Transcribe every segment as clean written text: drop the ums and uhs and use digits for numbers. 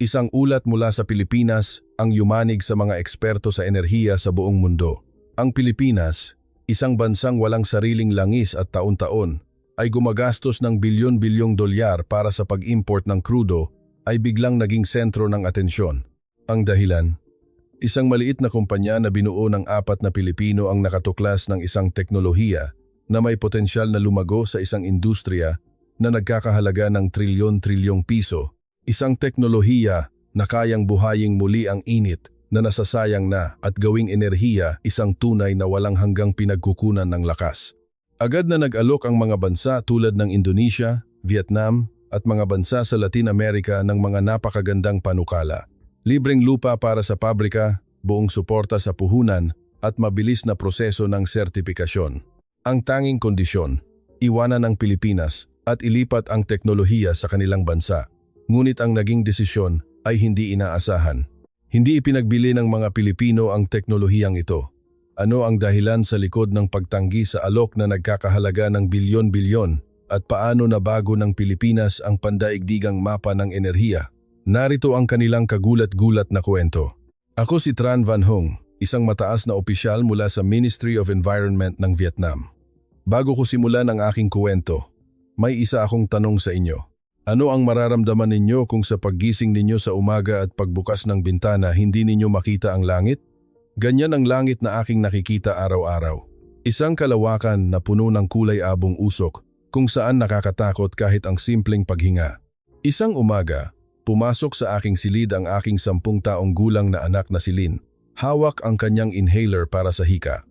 Isang ulat mula sa Pilipinas ang yumanig sa mga eksperto sa enerhiya sa buong mundo. Ang Pilipinas, isang bansang walang sariling langis at taon-taon, ay gumagastos ng bilyon-bilyong dolyar para sa pag-import ng krudo ay biglang naging sentro ng atensyon. Ang dahilan? Isang maliit na kumpanya na binuo ng 4 na Pilipino ang nakatuklas ng isang teknolohiya na may potensyal na lumago sa isang industriya na nagkakahalaga ng trilyon-trilyong piso. Isang teknolohiya na kayang buhayin muli ang init na nasasayang na at gawing enerhiya isang tunay na walang hanggang pinagkukunan ng lakas. Agad na nag-alok ang mga bansa tulad ng Indonesia, Vietnam at mga bansa sa Latin America ng mga napakagandang panukala. Libreng lupa para sa pabrika, buong suporta sa puhunan at mabilis na proseso ng sertipikasyon. Ang tanging kondisyon, iwanan ang Pilipinas at ilipat ang teknolohiya sa kanilang bansa. Ngunit ang naging desisyon ay hindi inaasahan. Hindi ipinagbili ng mga Pilipino ang teknolohiyang ito. Ano ang dahilan sa likod ng pagtanggi sa alok na nagkakahalaga ng bilyon-bilyon at paano nabago ng Pilipinas ang pandaigdigang mapa ng enerhiya? Narito ang kanilang kagulat-gulat na kwento. Ako si Tran Van Hong, isang mataas na opisyal mula sa Ministry of Environment ng Vietnam. Bago ko simulan ang aking kwento, may isa akong tanong sa inyo. Ano ang mararamdaman ninyo kung sa paggising ninyo sa umaga at pagbukas ng bintana hindi ninyo makita ang langit? Ganyan ang langit na aking nakikita araw-araw. Isang kalawakan na puno ng kulay abong usok kung saan nakakatakot kahit ang simpleng paghinga. Isang umaga, pumasok sa aking silid ang aking 10 taong gulang na anak na si Lynn. Hawak ang kanyang inhaler para sa hika.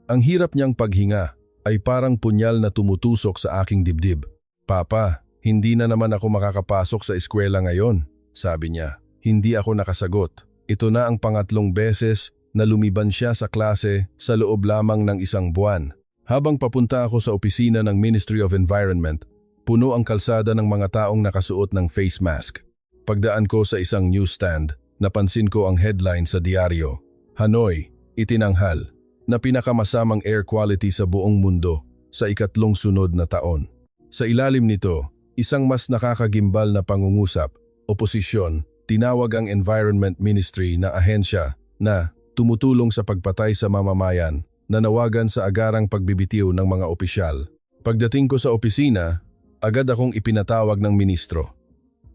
Ang hirap niyang paghinga ay parang punyal na tumutusok sa aking dibdib. "Papa, hindi na naman ako makakapasok sa eskwela ngayon," sabi niya. Hindi ako nakasagot. Ito na ang pangatlong beses na lumiban siya sa klase sa loob lamang ng 1 buwan. Habang papunta ako sa opisina ng Ministry of Environment, puno ang kalsada ng mga taong nakasuot ng face mask. Pagdaan ko sa isang newsstand, napansin ko ang headline sa diaryo. Hanoi, itinanghal, na pinakamasamang air quality sa buong mundo sa 2 sunod na taon. Sa ilalim nito, isang mas nakakagimbal na pangungusap, oposisyon, tinawag ang Environment Ministry na ahensya na tumutulong sa pagpatay sa mamamayan, nanawagan sa agarang pagbibitiw ng mga opisyal. Pagdating ko sa opisina, agad akong ipinatawag ng ministro.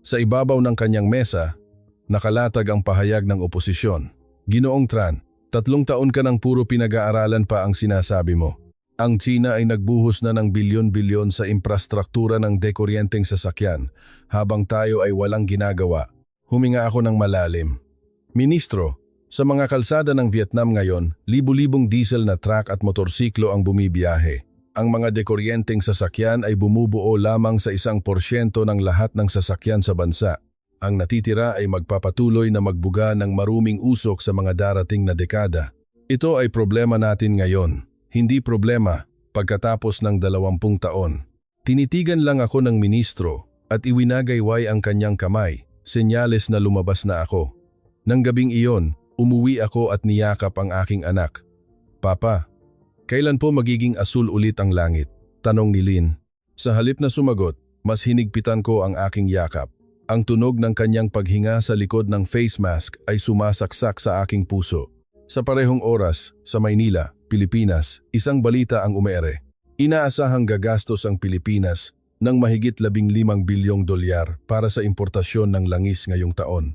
Sa ibabaw ng kanyang mesa, nakalatag ang pahayag ng oposisyon. "Ginoong Tran, 3 taon ka nang puro pinag-aaralan pa ang sinasabi mo. Ang China ay nagbuhos na ng bilyon-bilyon sa infrastruktura ng dekuryenteng sasakyan, habang tayo ay walang ginagawa." Huminga ako ng malalim. "Ministro, sa mga kalsada ng Vietnam ngayon, libu-libong diesel na truck at motorsiklo ang bumibiyahe. Ang mga dekuryenteng sasakyan ay bumubuo lamang sa 1% ng lahat ng sasakyan sa bansa. Ang natitira ay magpapatuloy na magbuga ng maruming usok sa mga darating na dekada. Ito ay problema natin ngayon. Hindi problema pagkatapos ng 20 taon. Tinitigan lang ako ng ministro at iwinagayway ang kanyang kamay, senyales na lumabas na ako. Nang gabing iyon, umuwi ako at niyakap ang aking anak. "Papa, kailan po magiging asul ulit ang langit?" tanong ni Lynn. Sa halip na sumagot, mas hinigpitan ko ang aking yakap. Ang tunog ng kanyang paghinga sa likod ng face mask ay sumasaksak sa aking puso. Sa parehong oras, sa Maynila, Pilipinas, isang balita ang umeere. Inaasahang gagastos ang Pilipinas ng mahigit 15 bilyong dolyar para sa importasyon ng langis ngayong taon.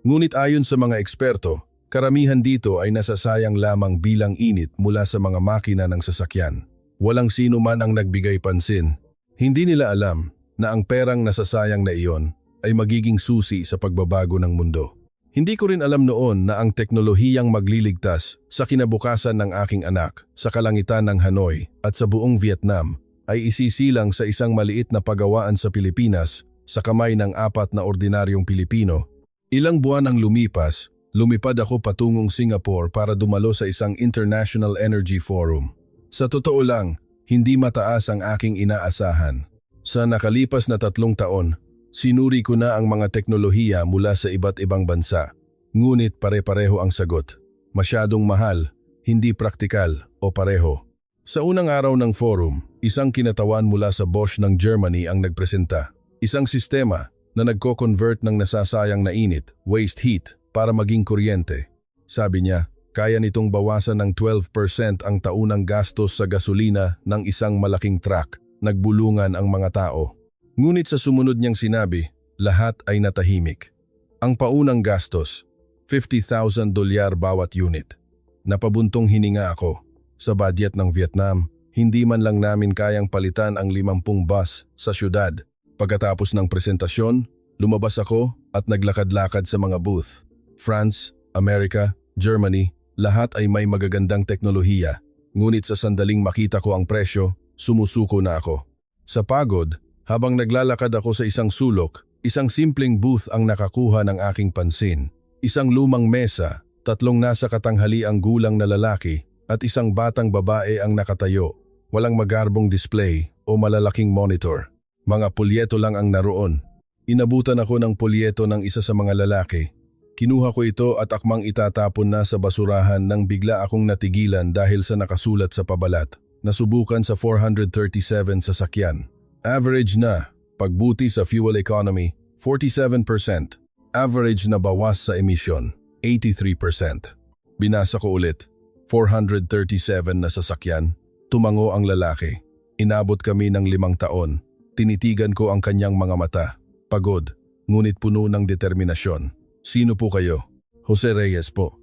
Ngunit ayon sa mga eksperto, karamihan dito ay nasasayang lamang bilang init mula sa mga makina ng sasakyan. Walang sino man ang nagbigay pansin. Hindi nila alam na ang perang nasasayang na iyon ay magiging susi sa pagbabago ng mundo. Hindi ko rin alam noon na ang teknolohiyang magliligtas sa kinabukasan ng aking anak sa kalangitan ng Hanoi at sa buong Vietnam ay isisilang sa isang maliit na pagawaan sa Pilipinas sa kamay ng 4 na ordinaryong Pilipino. Ilang buwan ang lumipas, lumipad ako patungong Singapore para dumalo sa isang International Energy Forum. Sa totoo lang, hindi mataas ang aking inaasahan. Sa nakalipas na 3 taon, sinuri ko na ang mga teknolohiya mula sa iba't ibang bansa. Ngunit pare-pareho ang sagot. Masyadong mahal, hindi praktikal o pareho. Sa unang araw ng forum, isang kinatawan mula sa Bosch ng Germany ang nagpresenta. Isang sistema na nagko-convert ng nasasayang na init, waste heat, para maging kuryente. Sabi niya, kaya nitong bawasan ng 12% ang taunang gastos sa gasolina ng isang malaking truck. Nagbulungan ang mga tao. Ngunit sa sumunod niyang sinabi, lahat ay natahimik. Ang paunang gastos, $50,000 bawat unit. Napabuntong hininga ako. Sa budget ng Vietnam, hindi man lang namin kayang palitan ang 50 bus sa syudad. Pagkatapos ng presentasyon, lumabas ako at naglakad-lakad sa mga booth. France, America, Germany, lahat ay may magagandang teknolohiya. Ngunit sa sandaling makita ko ang presyo, sumusuko na ako. Sa pagod, habang naglalakad ako sa isang sulok, isang simpleng booth ang nakakuha ng aking pansin. Isang lumang mesa, 3 nasa katanghaliang gulang na lalaki at isang batang babae ang nakatayo. Walang magarbong display o malalaking monitor. Mga polyeto lang ang naroon. Inabutan ako ng polyeto ng isa sa mga lalaki. Kinuha ko ito at akmang itatapon na sa basurahan nang bigla akong natigilan dahil sa nakasulat sa pabalat. Nasubukan sa 437 sasakyan. Average na, pagbuti sa fuel economy, 47%. Average na bawas sa emisyon, 83%. Binasa ko ulit, 437 na sasakyan. Tumango ang lalaki. Inabot kami ng 5 taon. Tinitigan ko ang kanyang mga mata. Pagod, ngunit puno ng determinasyon. Sino po kayo? Jose Reyes po.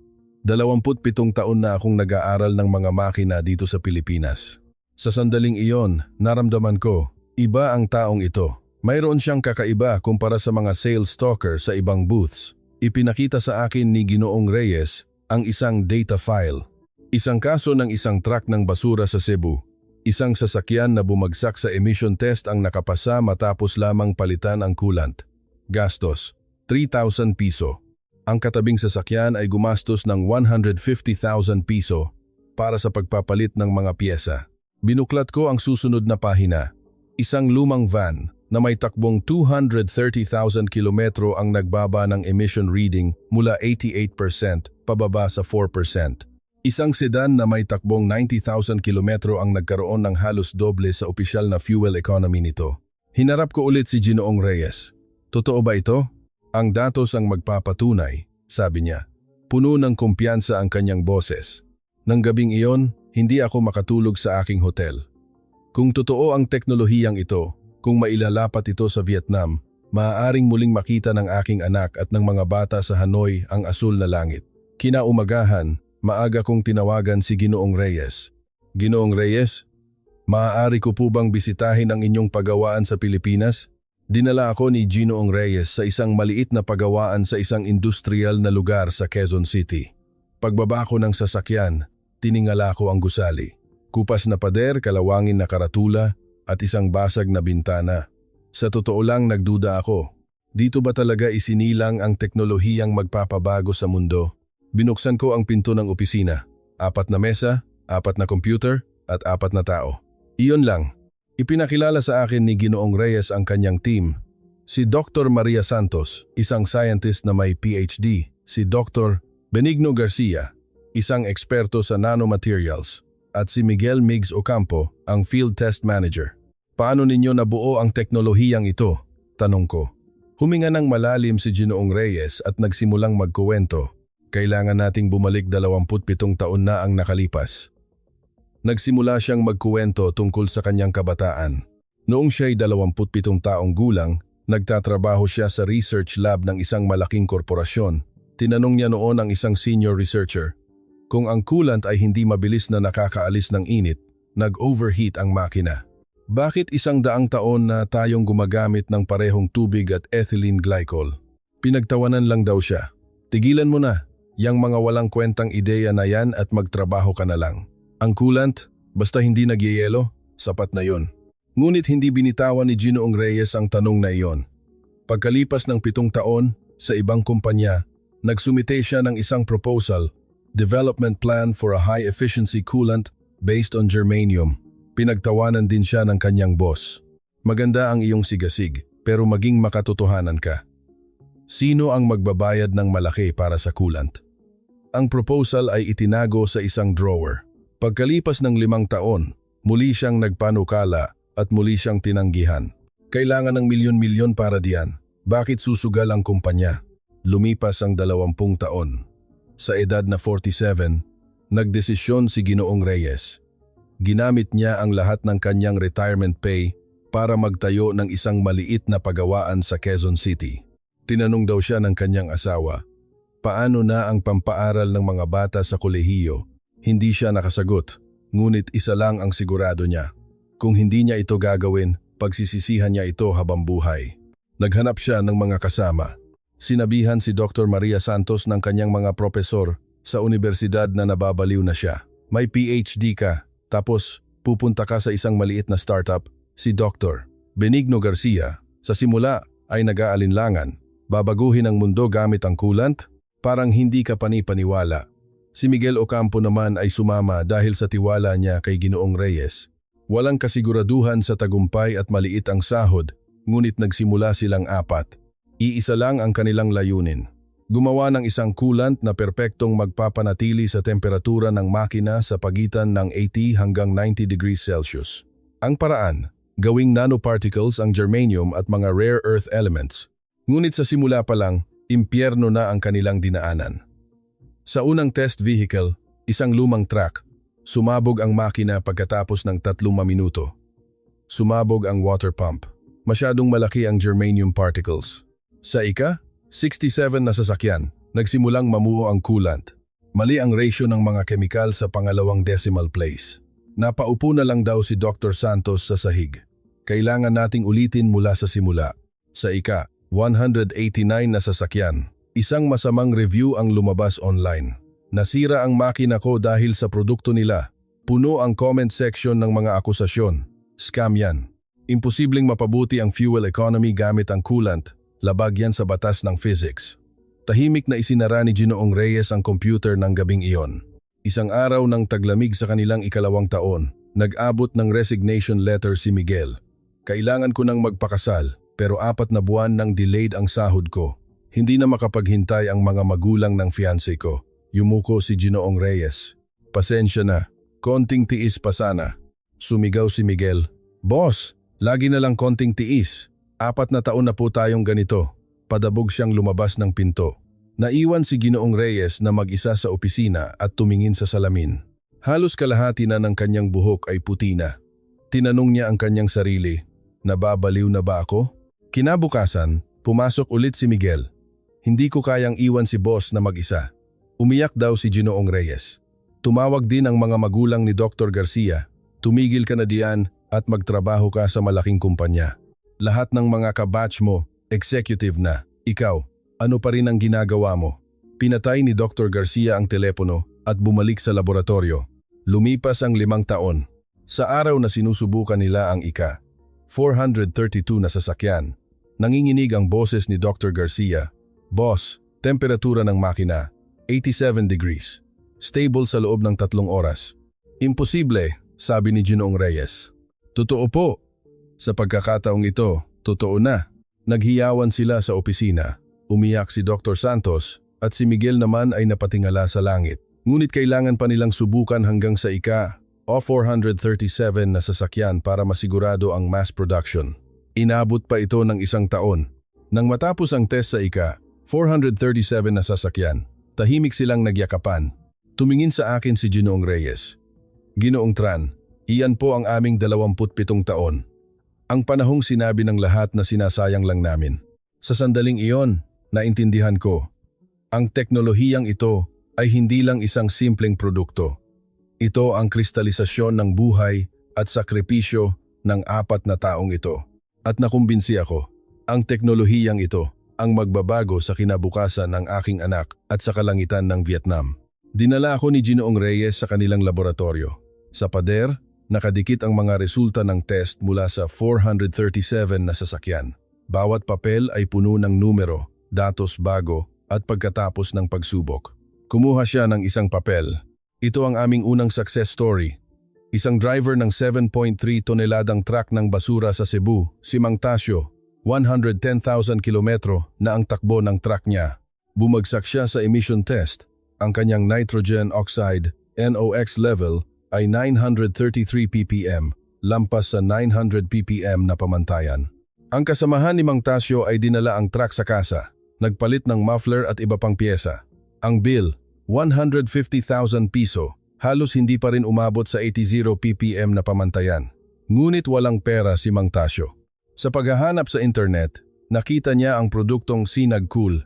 27 taon na akong nag-aaral ng mga makina dito sa Pilipinas. Sa sandaling iyon, naramdaman ko, iba ang taong ito. Mayroon siyang kakaiba kumpara sa mga sales stalker sa ibang booths. Ipinakita sa akin ni Ginoong Reyes ang isang data file. Isang kaso ng isang truck ng basura sa Cebu. Isang sasakyan na bumagsak sa emission test ang nakapasa matapos lamang palitan ang coolant. Gastos, 3,000 piso. Ang katabing sasakyan ay gumastos ng 150,000 piso para sa pagpapalit ng mga piyesa. Binuklat ko ang susunod na pahina. Isang lumang van na may takbong 230,000 kilometro ang nagbaba ng emission reading mula 88% pababa sa 4%. Isang sedan na may takbong 90,000 kilometro ang nagkaroon ng halos doble sa opisyal na fuel economy nito. Hinarap ko ulit si Ginoong Reyes. Totoo ba ito? Ang datos ang magpapatunay, sabi niya. Puno ng kumpiyansa ang kanyang boses. Nang gabing iyon, hindi ako makatulog sa aking hotel. Kung totoo ang teknolohiyang ito, kung mailalapat ito sa Vietnam, maaaring muling makita ng aking anak at ng mga bata sa Hanoi ang asul na langit. Kinaumagahan, maaga kong tinawagan si Ginoong Reyes. Ginoong Reyes, maaari ko po bang bisitahin ang inyong pagawaan sa Pilipinas? Dinala ako ni Ginoong Reyes sa isang maliit na pagawaan sa isang industrial na lugar sa Quezon City. Pagbaba ko ng sasakyan, tiningala ko ang gusali. Kupas na pader, kalawangin na karatula at isang basag na bintana. Sa totoo lang nagduda ako. Dito ba talaga isinilang ang teknolohiyang magpapabago sa mundo? Binuksan ko ang pinto ng opisina. 4 na mesa, 4 na computer, at 4 na tao. Iyon lang. Ipinakilala sa akin ni Ginoong Reyes ang kanyang team. Si Dr. Maria Santos, isang scientist na may PhD. Si Dr. Benigno Garcia, isang eksperto sa nanomaterials. At si Miguel Migs Ocampo, ang field test manager. Paano ninyo nabuo ang teknolohiyang ito? Tanong ko. Huminga ng malalim si Ginoong Reyes at nagsimulang magkuwento. Kailangan nating bumalik 27 taon na ang nakalipas. Nagsimula siyang magkuwento tungkol sa kanyang kabataan. Noong siya'y 27 taong gulang, nagtatrabaho siya sa research lab ng isang malaking korporasyon. Tinanong niya noon ang isang senior researcher, kung ang coolant ay hindi mabilis na nakakaalis ng init, nag-overheat ang makina. Bakit 100 taon na tayong gumagamit ng parehong tubig at ethylene glycol? Pinagtawanan lang daw siya. Tigilan mo na. Yang mga walang kwentang ideya na yan at magtrabaho ka na lang. Ang coolant, basta hindi nagyayelo, sapat na yon. Ngunit hindi binitawan ni Ginoong Reyes ang tanong na iyon. Pagkalipas ng 7 taon, sa ibang kumpanya, nagsumite siya ng isang proposal, Development Plan for a High-Efficiency Coolant based on Germanium. Pinagtawanan din siya ng kanyang boss. Maganda ang iyong sigasig, pero maging makatotohanan ka. Sino ang magbabayad ng malaki para sa coolant? Ang proposal ay itinago sa isang drawer. Pagkalipas ng 5 taon, muli siyang nagpanukala at muli siyang tinanggihan. Kailangan ng milyon-milyon para diyan. Bakit susugal ang kumpanya? Lumipas ang 20 taon. Sa edad na 47, nagdesisyon si Ginoong Reyes. Ginamit niya ang lahat ng kanyang retirement pay para magtayo ng isang maliit na pagawaan sa Quezon City. Tinanong daw siya ng kanyang asawa, paano na ang pampaaral ng mga bata sa kolehiyo? Hindi siya nakasagot, ngunit isa lang ang sigurado niya. Kung hindi niya ito gagawin, pagsisisihan niya ito habang buhay. Naghanap siya ng mga kasama. Sinabihan si Dr. Maria Santos ng kanyang mga propesor sa universidad na nababaliw na siya. May PhD ka, tapos pupunta ka sa isang maliit na startup. Si Dr. Benigno Garcia, sa simula ay nag-aalinlangan. Babaguhin ang mundo gamit ang coolant? Parang hindi ka panipaniwala. Si Miguel Ocampo naman ay sumama dahil sa tiwala niya kay Ginoong Reyes. Walang kasiguraduhan sa tagumpay at maliit ang sahod, ngunit nagsimula silang apat. Iisa lang ang kanilang layunin. Gumawa ng isang coolant na perpektong magpapanatili sa temperatura ng makina sa pagitan ng 80 hanggang 90 degrees Celsius. Ang paraan, gawing nanoparticles ang germanium at mga rare earth elements. Ngunit sa simula pa lang, impyerno na ang kanilang dinaanan. Sa unang test vehicle, isang lumang truck, sumabog ang makina pagkatapos ng 3 minuto. Sumabog ang water pump. Masyadong malaki ang germanium particles. Sa ika-67 na sasakyan, nagsimulang mamuo ang coolant. Mali ang ratio ng mga kemikal sa pangalawang decimal place. Napaupo na lang daw si Dr. Santos sa sahig. Kailangan nating ulitin mula sa simula. Sa ika-189 na sasakyan, isang masamang review ang lumabas online. Nasira ang makina ko dahil sa produkto nila. Puno ang comment section ng mga akusasyon. Scam yan. Imposibleng mapabuti ang fuel economy gamit ang coolant. Labag yan sa batas ng physics. Tahimik na isinara ni Ginoong Reyes ang computer ng gabing iyon. Isang araw ng taglamig sa kanilang 2 taon, nag-abot ng resignation letter si Miguel. Kailangan ko nang magpakasal, pero 4 na buwan nang delayed ang sahod ko. Hindi na makapaghintay ang mga magulang ng fiancé ko. Yumuko si Ginoong Reyes. Pasensya na, konting tiis pa sana. Sumigaw si Miguel. Boss, lagi na lang konting tiis. 4 na taon na po tayong ganito. Padabog siyang lumabas ng pinto. Naiwan si Ginoong Reyes na mag-isa sa opisina at tumingin sa salamin. Halos kalahati na ng kanyang buhok ay puti na. Tinanong niya ang kanyang sarili, nababaliw na ba ako? Kinabukasan, pumasok ulit si Miguel. Hindi ko kayang iwan si boss na mag-isa. Umiyak daw si Ginoong Reyes. Tumawag din ang mga magulang ni Dr. Garcia. Tumigil ka na diyan at magtrabaho ka sa malaking kumpanya. Lahat ng mga kabatch mo, executive na. Ikaw, ano pa rin ang ginagawa mo? Pinatay ni Dr. Garcia ang telepono at bumalik sa laboratorio. Lumipas ang 5 taon. Sa araw na sinusubukan nila ang ika-432 na sasakyan, nanginginig ang boses ni Dr. Garcia. Boss, temperatura ng makina, 87 degrees. Stable sa loob ng 3 oras. Imposible, sabi ni Ginoong Reyes. Totoo po. Sa pagkakataong ito, totoo na. Naghiyawan sila sa opisina. Umiyak si Dr. Santos at si Miguel naman ay napatingala sa langit. Ngunit kailangan pa nilang subukan hanggang sa ika-437 na sasakyan para masigurado ang mass production. Inabot pa ito ng 1 taon. Nang matapos ang test sa ika-437 na sasakyan, tahimik silang nagyakapan. Tumingin sa akin si Ginoong Reyes. Ginoong Tran, iyan po ang aming 27 taon. Ang panahong sinabi ng lahat na sinasayang lang namin. Sa sandaling iyon, naintindihan ko. Ang teknolohiyang ito ay hindi lang isang simpleng produkto. Ito ang kristalisasyon ng buhay at sakripisyo ng 4 na taong ito. At nakumbinsi ako, ang teknolohiyang ito ang magbabago sa kinabukasan ng aking anak at sa kalangitan ng Vietnam. Dinala ako ni Ginoong Reyes sa kanilang laboratorio. Sa pader, nakadikit ang mga resulta ng test mula sa 437 na sasakyan. Bawat papel ay puno ng numero, datos bago at pagkatapos ng pagsubok. Kumuha siya ng isang papel. Ito ang aming unang success story. Isang driver ng 7.3 toneladang truck ng basura sa Cebu, si Mang Tasio, 110,000 kilometro na ang takbo ng truck niya. Bumagsak siya sa emission test. Ang kanyang nitrogen oxide, NOx level, ay 933 ppm, lampas sa 900 ppm na pamantayan. Ang kasamahan ni Mang Tasyo ay dinala ang truck sa kasa, nagpalit ng muffler at iba pang pyesa. Ang bill, 150,000 piso, halos hindi pa rin umabot sa 80 ppm na pamantayan. Ngunit walang pera si Mang Tasyo. Sa paghahanap sa internet, nakita niya ang produktong Sinag-Cool.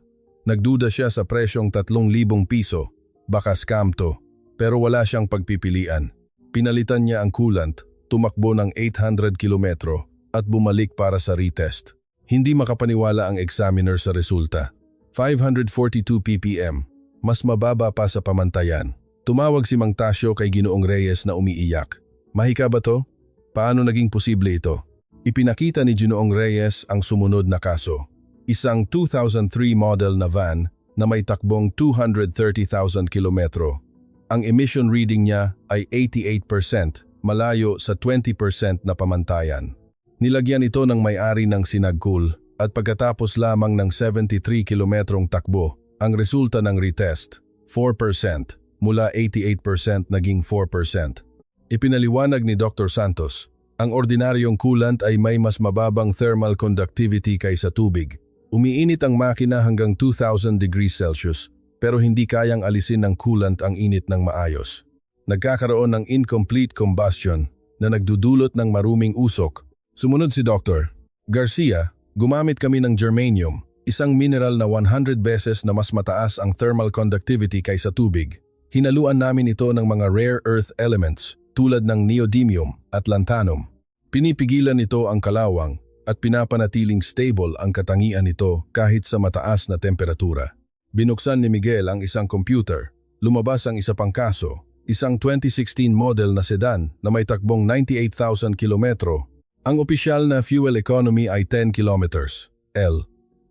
Nagduda siya sa presyong 3,000 piso. Baka scam to, pero wala siyang pagpipilian. Pinalitan niya ang coolant, tumakbo ng 800 kilometro at bumalik para sa retest. Hindi makapaniwala ang examiner sa resulta. 542 ppm, mas mababa pa sa pamantayan. Tumawag si Mang Tasyo kay Ginoong Reyes na umiiyak. Mahika ba to? Paano naging posible ito? Ipinakita ni Ginoong Reyes ang sumunod na kaso. Isang 2003 model na van na may takbong 230,000 kilometro. Ang emission reading niya ay 88%, malayo sa 20% na pamantayan. Nilagyan ito ng may-ari ng Sinag-Cool at pagkatapos lamang ng 73 kilometrong takbo, ang resulta ng retest, 4%, mula 88% naging 4%. Ipinaliwanag ni Dr. Santos, ang ordinaryong coolant ay may mas mababang thermal conductivity kaysa tubig. Umiinit ang makina hanggang 2,000 degrees Celsius pero hindi kayang alisin ng coolant ang init ng maayos. Nagkakaroon ng incomplete combustion na nagdudulot ng maruming usok. Sumunod si Dr. Garcia, gumamit kami ng germanium, isang mineral na 100 beses na mas mataas ang thermal conductivity kaysa tubig. Hinaluan namin ito ng mga rare earth elements tulad ng neodymium at lanthanum. Pinipigilan nito ang kalawang at pinapanatiling stable ang katangian nito kahit sa mataas na temperatura. Binuksan ni Miguel ang isang computer. Lumabas ang isa pang kaso, isang 2016 model na sedan na may takbong 98,000 kilometro. Ang opisyal na fuel economy ay 10 kilometers, L.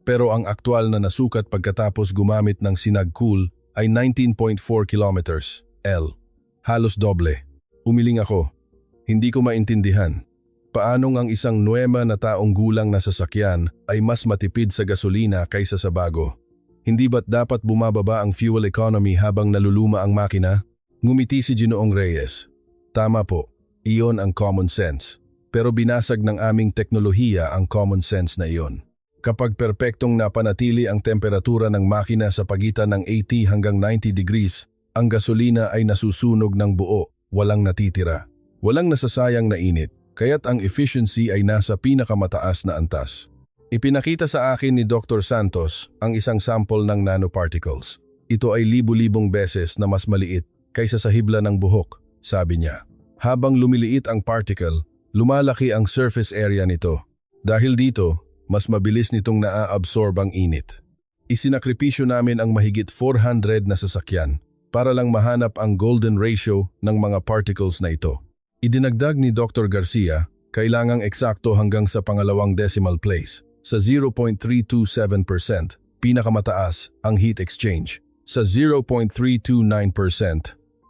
Pero ang aktual na nasukat pagkatapos gumamit ng Sinag-Cool ay 19.4 kilometers, L. Halos doble. Umiling ako. Hindi ko maintindihan. Paanong ang isang 9 na taong gulang na sasakyan ay mas matipid sa gasolina kaysa sa bago? Hindi ba't dapat bumababa ang fuel economy habang naluluma ang makina? Ngumiti si Ginoong Reyes. Tama po, iyon ang common sense. Pero binasag ng aming teknolohiya ang common sense na iyon. Kapag perpektong napanatili ang temperatura ng makina sa pagitan ng 80 hanggang 90 degrees, ang gasolina ay nasusunog ng buo, walang natitira. Walang nasasayang na init. Kaya't ang efficiency ay nasa pinakamataas na antas. Ipinakita sa akin ni Dr. Santos ang isang sample ng nanoparticles. Ito ay libu-libong beses na mas maliit kaysa sa hibla ng buhok, sabi niya. Habang lumiliit ang particle, lumalaki ang surface area nito. Dahil dito, mas mabilis nitong naa-absorb ang init. Isinakripisyo namin ang mahigit 400 na sasakyan para lang mahanap ang golden ratio ng mga particles na ito. Idinagdag ni Dr. Garcia, kailangang eksakto hanggang sa pangalawang decimal place. Sa 0.327%, pinakamataas ang heat exchange. Sa 0.329%,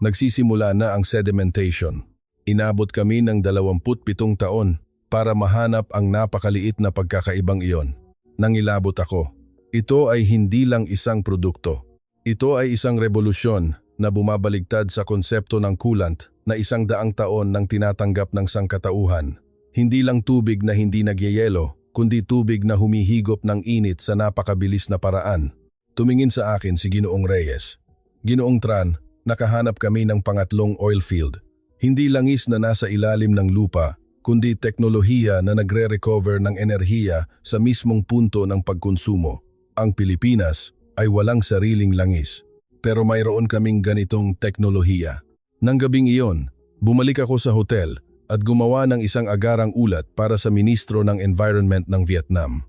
nagsisimula na ang sedimentation. Inabot kami ng 27 taon para mahanap ang napakaliit na pagkakaibang iyon. Nangilabot ako. Ito ay hindi lang isang produkto. Ito ay isang revolusyon na bumabaligtad sa konsepto ng coolant na 100 taon nang tinatanggap ng sangkatauhan. Hindi lang tubig na hindi nagyayelo, kundi tubig na humihigop ng init sa napakabilis na paraan. Tumingin sa akin si Ginoong Reyes. Ginoong Tran, nakahanap kami ng pangatlong oil field. Hindi langis na nasa ilalim ng lupa, kundi teknolohiya na nagre-recover ng enerhiya sa mismong punto ng pagkonsumo. Ang Pilipinas ay walang sariling langis, pero mayroon kaming ganitong teknolohiya. Nang gabing iyon, bumalik ako sa hotel at gumawa ng isang agarang ulat para sa Ministro ng Environment ng Vietnam.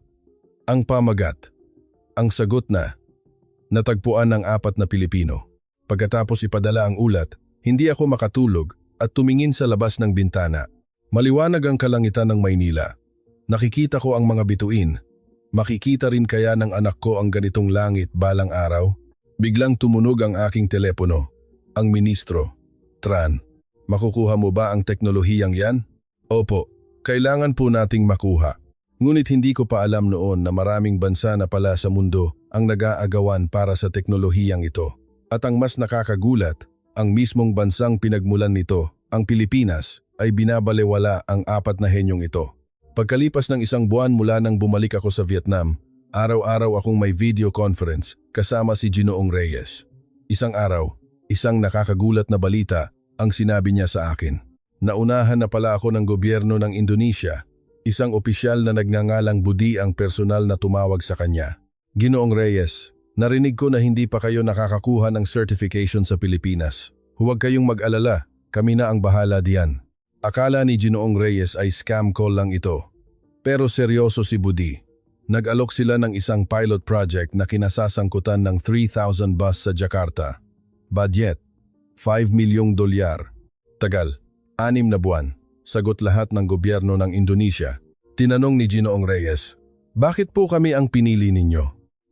Ang pamagat. Ang sagot na, natagpuan ng 4 na Pilipino. Pagkatapos ipadala ang ulat, hindi ako makatulog at tumingin sa labas ng bintana. Maliwanag ang kalangitan ng Maynila. Nakikita ko ang mga bituin. Makikita rin kaya ng anak ko ang ganitong langit balang araw? Biglang tumunog ang aking telepono. Ang ministro. Tran, makukuha mo ba ang teknolohiyang yan? Opo, kailangan po nating makuha. Ngunit hindi ko pa alam noon na maraming bansa na pala sa mundo ang nag-aagawan para sa teknolohiyang ito. At ang mas nakakagulat, ang mismong bansang pinagmulan nito, ang Pilipinas, ay binabalewala ang 4 na henyong ito. Pagkalipas ng isang buwan mula nang bumalik ako sa Vietnam, araw-araw akong may video conference kasama si Ginoong Reyes. Isang araw, isang nakakagulat na balita ang sinabi niya sa akin. Naunahan na pala ako ng gobyerno ng Indonesia. Isang opisyal na nagngangalang Budi ang personal na tumawag sa kanya. Ginoong Reyes, narinig ko na hindi pa kayo nakakakuha ng certification sa Pilipinas. Huwag kayong mag-alala, kami na ang bahala diyan. Akala ni Ginoong Reyes ay scam call lang ito. Pero seryoso si Budi. Nag-alok sila ng isang pilot project na kinasasangkutan ng 3,000 bus sa Jakarta. Budget, $5 milyong. Tagal, 6 na buwan. Sagot lahat ng gobyerno ng Indonesia. Tinanong ni Ginoong Reyes, bakit po kami ang pinili ninyo?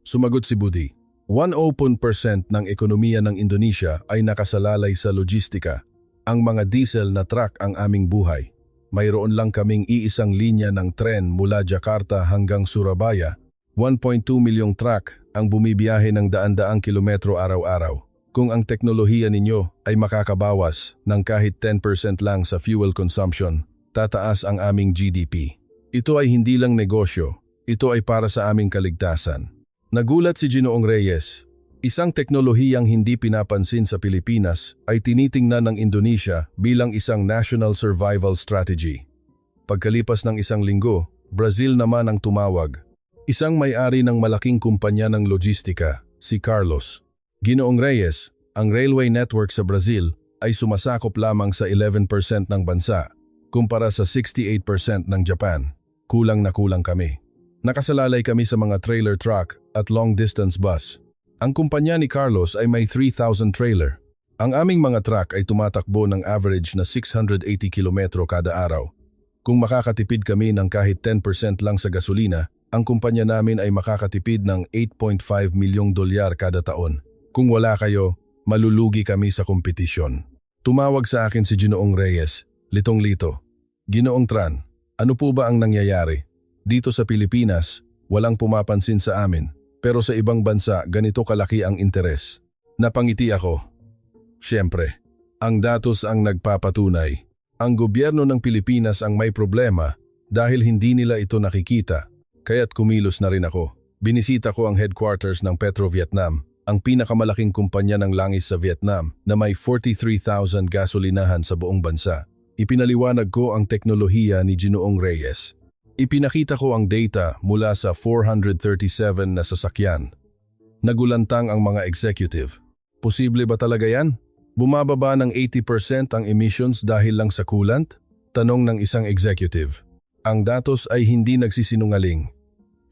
Sumagot si Budi, 100% ng ekonomiya ng Indonesia ay nakasalalay sa logistika. Ang mga diesel na truck ang aming buhay. Mayroon lang kaming iisang linya ng tren mula Jakarta hanggang Surabaya. 1.2 milyong truck ang bumibiyahe ng daan-daang kilometro araw-araw. Kung ang teknolohiya ninyo ay makakabawas ng kahit 10% lang sa fuel consumption, tataas ang aming GDP. Ito ay hindi lang negosyo, ito ay para sa aming kaligtasan. Nagulat si Ginoong Reyes. Isang teknolohiyang hindi pinapansin sa Pilipinas ay tinitingnan ng Indonesia bilang isang national survival strategy. Pagkalipas ng isang linggo, Brazil naman ang tumawag. Isang may-ari ng malaking kumpanya ng logistika, si Carlos. Ginoong Reyes, ang railway network sa Brazil ay sumasakop lamang sa 11% ng bansa, kumpara sa 68% ng Japan. Kulang na kulang kami. Nakasalalay kami sa mga trailer truck at long-distance bus. Ang kumpanya ni Carlos ay may 3,000 trailer. Ang aming mga truck ay tumatakbo ng average na 680 kilometro kada araw. Kung makakatipid kami ng kahit 10% lang sa gasolina, ang kumpanya namin ay makakatipid ng $8.5 milyong kada taon. Kung wala kayo, malulugi kami sa kompetisyon. Tumawag sa akin si Ginoong Reyes, litong-lito. Ginoong Tran, ano po ba ang nangyayari? Dito sa Pilipinas, walang pumapansin sa amin. Pero sa ibang bansa, ganito kalaki ang interes. Napangiti ako. Siyempre, ang datos ang nagpapatunay. Ang gobyerno ng Pilipinas ang may problema dahil hindi nila ito nakikita. Kaya't kumilos na rin ako. Binisita ko ang headquarters ng Petro Vietnam, ang pinakamalaking kumpanya ng langis sa Vietnam na may 43,000 gasolinahan sa buong bansa. Ipinaliwanag ko ang teknolohiya ni Ginoong Reyes. Ipinakita ko ang data mula sa 437 na sasakyan. Nagulantang ang mga executive. Posible ba talaga yan? Bumababa ng 80% ang emissions dahil lang sa coolant? Tanong ng isang executive. Ang datos ay hindi nagsisinungaling.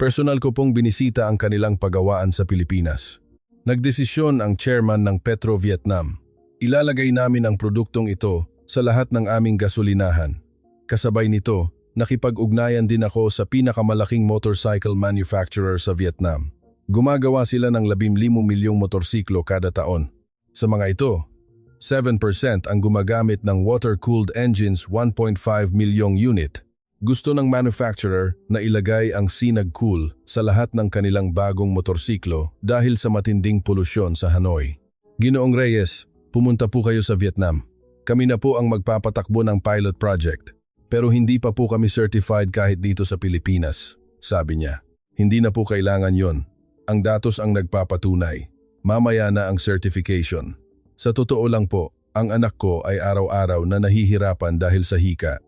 Personal ko pong binisita ang kanilang pagawaan sa Pilipinas. Nagdesisyon ang chairman ng Petro Vietnam. Ilalagay namin ang produktong ito sa lahat ng aming gasolinahan. Kasabay nito, nakipag-ugnayan din ako sa pinakamalaking motorcycle manufacturer sa Vietnam. Gumagawa sila ng 15 milyong motorsiklo kada taon. Sa mga ito, 7% ang gumagamit ng water-cooled engines 1.5 milyong unit. Gusto ng manufacturer na ilagay ang Sinag Cool sa lahat ng kanilang bagong motorsiklo dahil sa matinding polusyon sa Hanoi. Ginoong Reyes, pumunta po kayo sa Vietnam. Kami na po ang magpapatakbo ng pilot project. Pero hindi pa po kami certified kahit dito sa Pilipinas, sabi niya. Hindi na po kailangan yon. Ang datos ang nagpapatunay. Mamaya na ang certification. Sa totoo lang po, ang anak ko ay araw-araw na nahihirapan dahil sa hika.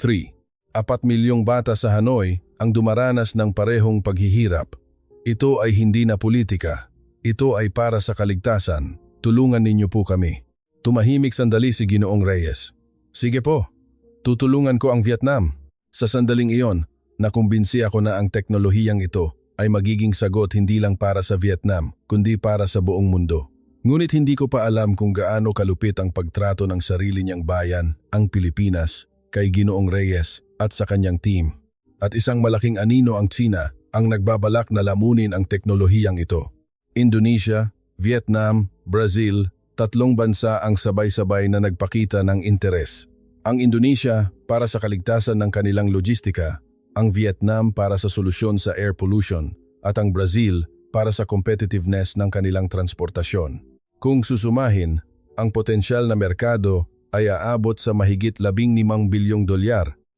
3. 4 milyong bata sa Hanoi ang dumaranas ng parehong paghihirap. Ito ay hindi na politika. Ito ay para sa kaligtasan. Tulungan ninyo po kami. Tumahimik sandali si Ginoong Reyes. Sige po. Tutulungan ko ang Vietnam. Sa sandaling iyon, nakumbinsi ako na ang teknolohiyang ito ay magiging sagot hindi lang para sa Vietnam, kundi para sa buong mundo. Ngunit hindi ko pa alam kung gaano kalupit ang pagtrato ng sarili niyang bayan, ang Pilipinas, kay Ginoong Reyes at sa kanyang team. At isang malaking anino ang China ang nagbabalak na lamunin ang teknolohiyang ito. Indonesia, Vietnam, Brazil, 3 bansa ang sabay-sabay na nagpakita ng interes. Ang Indonesia para sa kaligtasan ng kanilang logistika, ang Vietnam para sa solusyon sa air pollution, at ang Brazil para sa competitiveness ng kanilang transportasyon. Kung susumahin, ang potensyal na merkado ay aabot sa mahigit $15 bilyong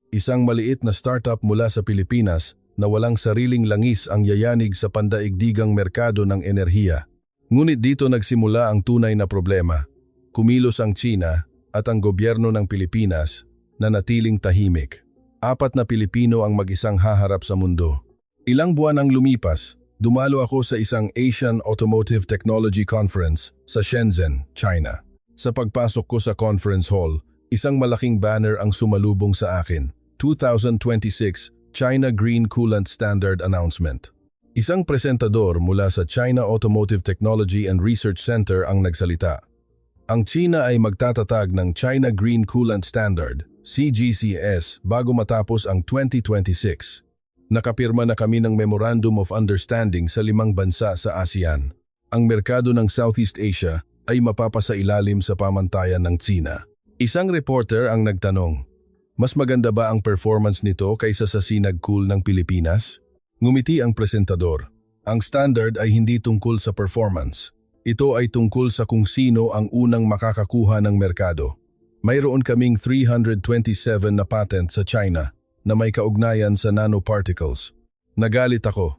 Isang maliit na startup mula sa Pilipinas na walang sariling langis ang yayanig sa pandaigdigang merkado ng enerhiya. Ngunit dito nagsimula ang tunay na problema. Kumilos ang China at ang gobyerno ng Pilipinas na natiling tahimik. 4 na Pilipino ang mag-isang haharap sa mundo. Ilang buwan ang lumipas, dumalo ako sa isang Asian Automotive Technology Conference sa Shenzhen, China. Sa pagpasok ko sa conference hall, isang malaking banner ang sumalubong sa akin. 2026 China Green Coolant Standard Announcement. Isang presentador mula sa China Automotive Technology and Research Center ang nagsalita. Ang China ay magtatatag ng China Green Coolant Standard, CGCS, bago matapos ang 2026. Nakapirma na kami ng Memorandum of Understanding sa 5 bansa sa ASEAN. Ang merkado ng Southeast Asia ay mapapasailalim sa pamantayan ng China. Isang reporter ang nagtanong, mas maganda ba ang performance nito kaysa sa Sinag Cool ng Pilipinas? Ngumiti ang presentador. Ang standard ay hindi tungkol sa performance. Ito ay tungkol sa kung sino ang unang makakakuha ng merkado. Mayroon kaming 327 na patent sa China na may kaugnayan sa nanoparticles. Nagalit ako.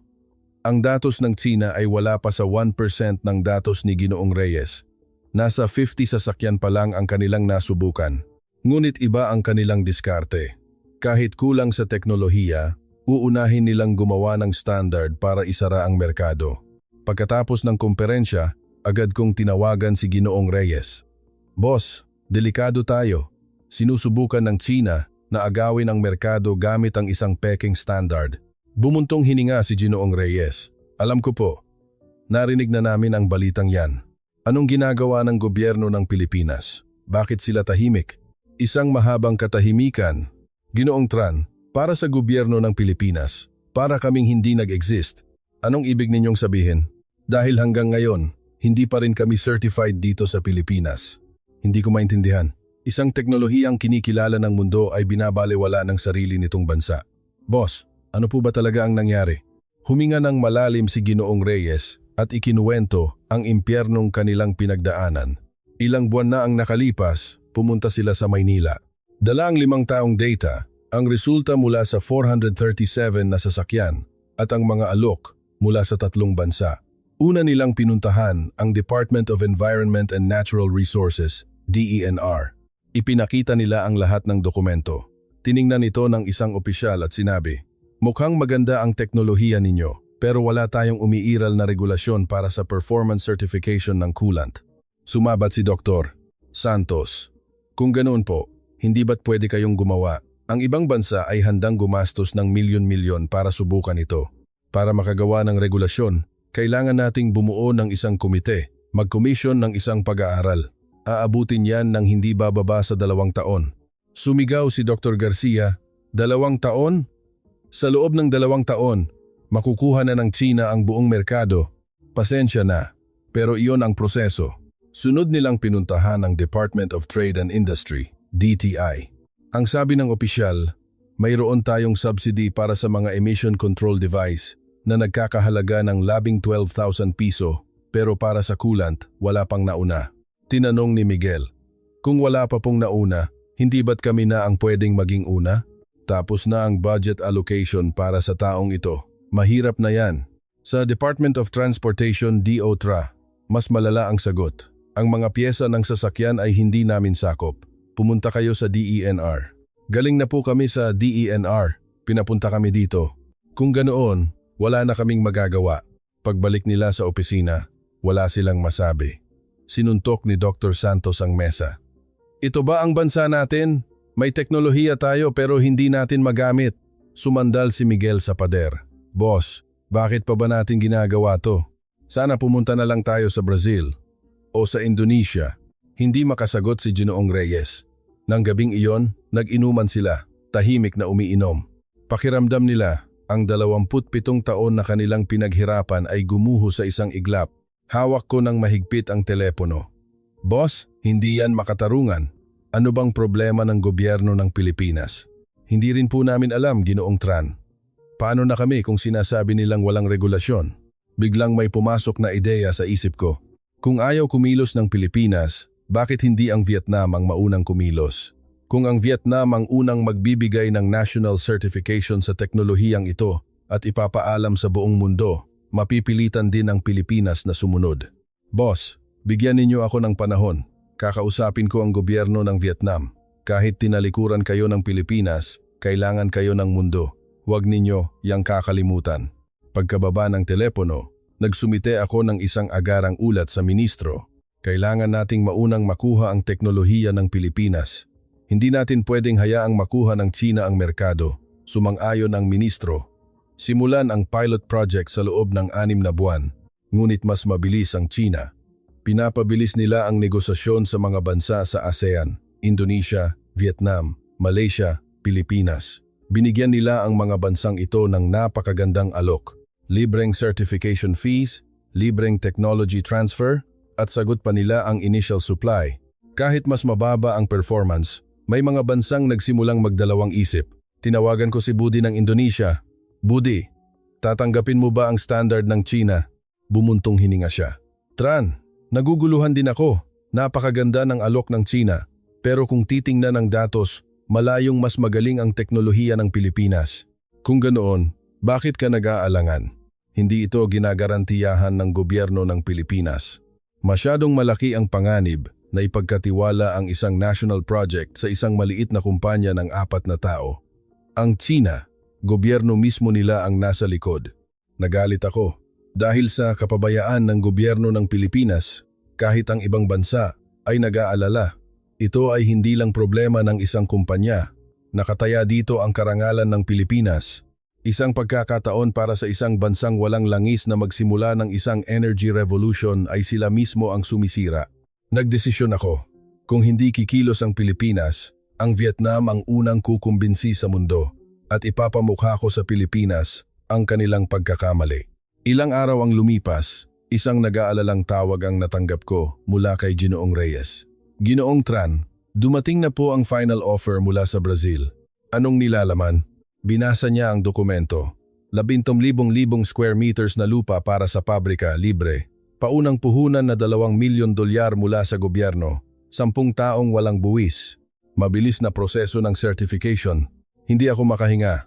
Ang datos ng China ay wala pa sa 1% ng datos ni Ginoong Reyes. Nasa 50 sasakyan pa lang ang kanilang nasubukan. Ngunit iba ang kanilang diskarte. Kahit kulang sa teknolohiya, uunahin nilang gumawa ng standard para isara ang merkado. Pagkatapos ng komperensya, agad kong tinawagan si Ginoong Reyes. Boss, delikado tayo. Sinusubukan ng China na agawin ang merkado gamit ang isang peking standard. Bumuntong hininga si Ginoong Reyes. Alam ko po, narinig na namin ang balitang yan. Anong ginagawa ng gobyerno ng Pilipinas? Bakit sila tahimik? Isang mahabang katahimikan. Ginoong Tran, para sa gobyerno ng Pilipinas, para kaming hindi nag-exist. Anong ibig ninyong sabihin? Dahil hanggang ngayon, hindi pa rin kami certified dito sa Pilipinas. Hindi ko maintindihan. Isang teknolohiyang kinikilala ng mundo ay binabalewala ng sarili nitong bansa. Boss, ano po ba talaga ang nangyari? Huminga ng malalim si Ginoong Reyes at ikinuwento ang impyernong kanilang pinagdaanan. Ilang buwan na ang nakalipas, pumunta sila sa Maynila. Dala ang 5 taong data, ang resulta mula sa 437 na sasakyan at ang mga alok mula sa 3 bansa. Una nilang pinuntahan ang Department of Environment and Natural Resources, DENR. Ipinakita nila ang lahat ng dokumento. Tiningnan ito ng isang opisyal at sinabi, mukhang maganda ang teknolohiya ninyo, pero wala tayong umiiral na regulasyon para sa performance certification ng coolant. Sumabat si Dr. Santos. Kung ganoon po, hindi ba't pwede kayong gumawa? Ang ibang bansa ay handang gumastos ng milyon-milyon para subukan ito. Para makagawa ng regulasyon, kailangan nating bumuo ng isang komite, mag-komisyon ng isang pag-aaral. Aabutin yan ng hindi bababa sa 2 taon. Sumigaw si Dr. Garcia, 2 taon? Sa loob ng 2 taon, makukuha na ng China ang buong merkado. Pasensya na, pero iyon ang proseso. Sunod nilang pinuntahan ang Department of Trade and Industry, DTI. Ang sabi ng opisyal, mayroon tayong subsidy para sa mga emission control device na nagkakahalaga ng 12,000 piso pero para sa coolant, wala pang nauna. Tinanong ni Miguel, kung wala pa pong nauna, hindi ba't kami na ang pwedeng maging una? Tapos na ang budget allocation para sa taong ito. Mahirap na yan. Sa Department of Transportation DOTRA, mas malala ang sagot. Ang mga pyesa ng sasakyan ay hindi namin sakop. Pumunta kayo sa DENR. Galing na po kami sa DENR. Pinapunta kami dito. Kung ganoon, wala na kaming magagawa. Pagbalik nila sa opisina, wala silang masabi. Sinuntok ni Dr. Santos ang mesa. Ito ba ang bansa natin? May teknolohiya tayo pero hindi natin magamit. Sumandal si Miguel sa pader. Boss, bakit pa ba natin ginagawa to? Sana pumunta na lang tayo sa Brazil o sa Indonesia. Hindi makasagot si Ginoong Reyes. Nang gabing iyon, nag-inuman sila, tahimik na umiinom. Pakiramdam nila, ang 27 taon na kanilang pinaghirapan ay gumuho sa isang iglap. Hawak ko ng mahigpit ang telepono. Boss, hindi yan makatarungan. Ano bang problema ng gobyerno ng Pilipinas? Hindi rin po namin alam, Ginoong Tran. Paano na kami kung sinasabi nilang walang regulasyon? Biglang may pumasok na ideya sa isip ko. Kung ayaw kumilos ng Pilipinas, bakit hindi ang Vietnam ang maunang kumilos? Kung ang Vietnam ang unang magbibigay ng national certification sa teknolohiyang ito at ipapaalam sa buong mundo, mapipilitan din ang Pilipinas na sumunod. Boss, bigyan ninyo ako ng panahon. Kakausapin ko ang gobyerno ng Vietnam. Kahit tinalikuran kayo ng Pilipinas, kailangan kayo ng mundo. Huwag ninyo yang kakalimutan. Pagkababa ng telepono, nagsumite ako ng isang agarang ulat sa ministro. Kailangan nating maunang makuha ang teknolohiya ng Pilipinas. Hindi natin pwedeng hayaang makuha ng China ang merkado. Sumang-ayon ang ministro. Simulan ang pilot project sa loob ng 6 na buwan, ngunit mas mabilis ang China. Pinapabilis nila ang negosasyon sa mga bansa sa ASEAN, Indonesia, Vietnam, Malaysia, Pilipinas. Binigyan nila ang mga bansang ito ng napakagandang alok. Libreng certification fees, libreng technology transfer, at sagot pa nila ang initial supply. Kahit mas mababa ang performance, may mga bansang nagsimulang magdalawang isip. Tinawagan ko si Budi ng Indonesia. Budi, tatanggapin mo ba ang standard ng China? Bumuntong hininga siya. Tran, naguguluhan din ako. Napakaganda ng alok ng China. Pero kung titingnan ang datos, malayong mas magaling ang teknolohiya ng Pilipinas. Kung ganoon, bakit ka nag-aalangan? Hindi ito ginagarantiyahan ng gobyerno ng Pilipinas. Masyadong malaki ang panganib na ipagkatiwala ang isang national project sa isang maliit na kumpanya ng 4 na tao. Ang China, gobyerno mismo nila ang nasa likod. Nagalit ako dahil sa kapabayaan ng gobyerno ng Pilipinas, kahit ang ibang bansa ay nag-aalala. Ito ay hindi lang problema ng isang kumpanya. Nakataya dito ang karangalan ng Pilipinas. Isang pagkakataon para sa isang bansang walang langis na magsimula ng isang energy revolution ay sila mismo ang sumisira. Nagdesisyon ako. Kung hindi kikilos ang Pilipinas, ang Vietnam ang unang kukumbinsi sa mundo at ipapamukha ko sa Pilipinas ang kanilang pagkakamali. Ilang araw ang lumipas, isang nag-aalalang tawag ang natanggap ko mula kay Ginoong Reyes. Ginoong Tran, dumating na po ang final offer mula sa Brazil. Anong nilalaman? Binasa niya ang dokumento. 17,000 square meters na lupa para sa pabrika, libre. Paunang puhunan na $2 milyon mula sa gobyerno. 10 taong walang buwis. Mabilis na proseso ng certification. Hindi ako makahinga.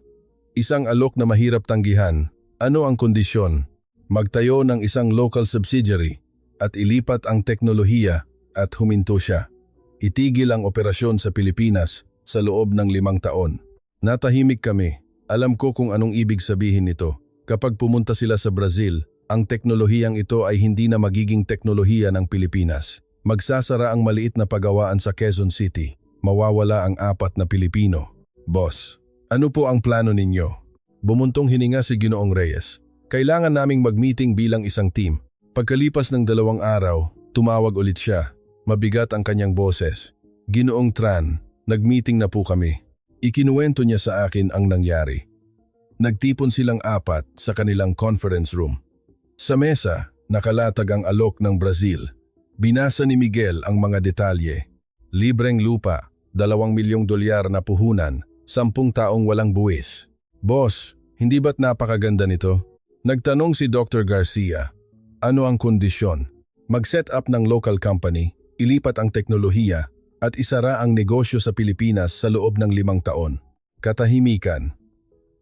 Isang alok na mahirap tanggihan. Ano ang kondisyon? Magtayo ng isang local subsidiary at ilipat ang teknolohiya at huminto siya. Itigil ang operasyon sa Pilipinas sa loob ng 5 taon. Natahimik kami. Alam ko kung anong ibig sabihin nito. Kapag pumunta sila sa Brazil, ang teknolohiyang ito ay hindi na magiging teknolohiya ng Pilipinas. Magsasara ang maliit na pagawaan sa Quezon City. Mawawala ang 4 na Pilipino. Boss, ano po ang plano ninyo? Bumuntong hininga si Ginoong Reyes. Kailangan naming mag-meeting bilang isang team. Pagkalipas ng 2 araw, tumawag ulit siya. Mabigat ang kanyang boses. Ginoong Tran, nag-meeting na po kami. Ikinuwento niya sa akin ang nangyari. Nagtipon silang 4 sa kanilang conference room. Sa mesa, nakalatag ang alok ng Brazil. Binasa ni Miguel ang mga detalye. Libreng lupa, $2 milyong na puhunan, 10 taong walang buwis. Boss, hindi ba't napakaganda nito? Nagtanong si Dr. Garcia. Ano ang kondisyon? Mag-set up ng local company, ilipat ang teknolohiya, at isara ang negosyo sa Pilipinas sa loob ng 5 taon. Katahimikan.